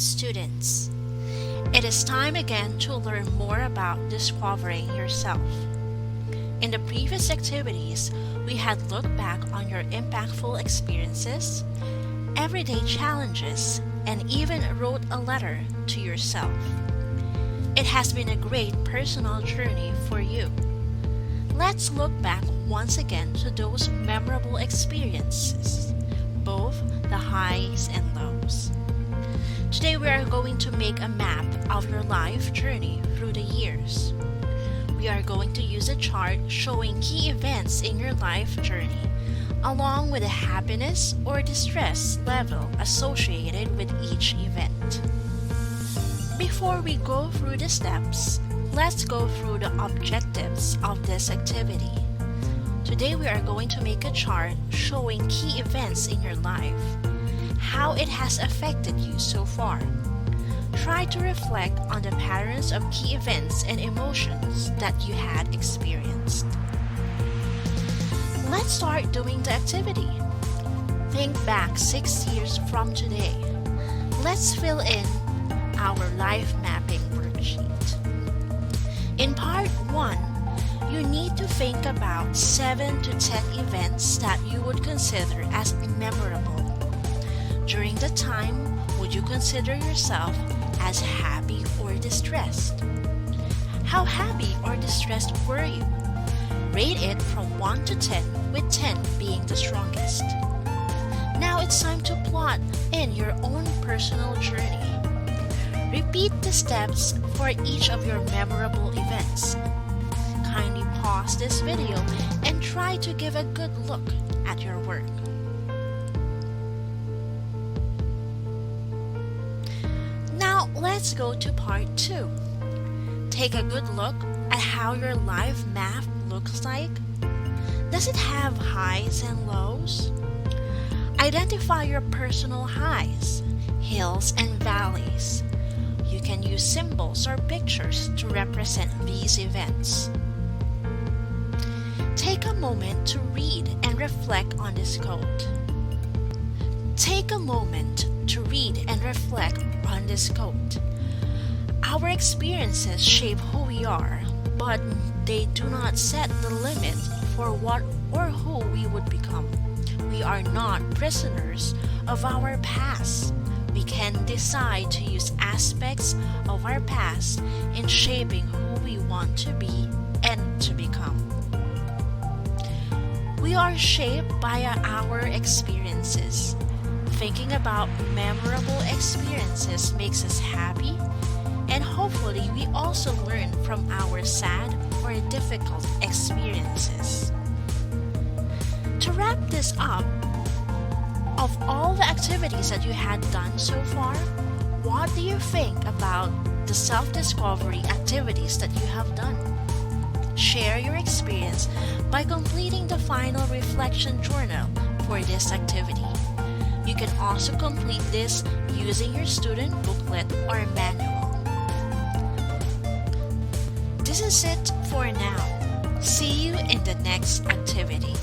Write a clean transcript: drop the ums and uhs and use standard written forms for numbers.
students. It is time again to learn more about discovering yourself. In the previous activities, we had looked back on your impactful experiences, everyday challenges, and even wrote a letter to yourself. It has been a great personal journey for you. Let's look back once again to those memorable experiences, both the highs and lows. Today we are going to make a map of your life journey through the years. We are going to use a chart showing key events in your life journey, along with the happiness or distress level associated with each event. Before we go through the steps, let's go through the objectives of this activity. Today we are going to make a chart showing key events in your life, how it has affected you so far. Try to reflect on the patterns of key events and emotions that you had experienced. Let's start doing the activity. Think back 6 years from today. Let's fill in our life mapping worksheet. In part 1, you need to think about 7 to 10 events that you would consider as memorable. During that time, would you consider yourself as happy or distressed? How happy or distressed were you? Rate it from 1 to 10, with 10 being the strongest. Now it's time to plot in your own personal journey. Repeat the steps for each of your memorable events. Kindly pause this video and try to give a good look at your work. Now let's go to part 2. Take a good look at how your life map looks like. Does it have highs and lows? Identify your personal highs, hills, and valleys. You can use symbols or pictures to represent these events. Take a moment to read and reflect on this quote. Take a moment to read and reflect on this quote. Our experiences shape who we are, but they do not set the limit for what or who we would become. We are not prisoners of our past. We can decide to use aspects of our past in shaping who we want to be and to become. We are shaped by our experiences. Thinking about memorable experiences makes us happy, and hopefully we also learn from our sad or difficult experiences. To wrap this up, of all the activities that you had done so far, what do you think about the self-discovery activities that you have done? Share your experience by completing the final reflection journal for this activity. You can also complete this using your student booklet or manual. This is it for now. See you in the next activity.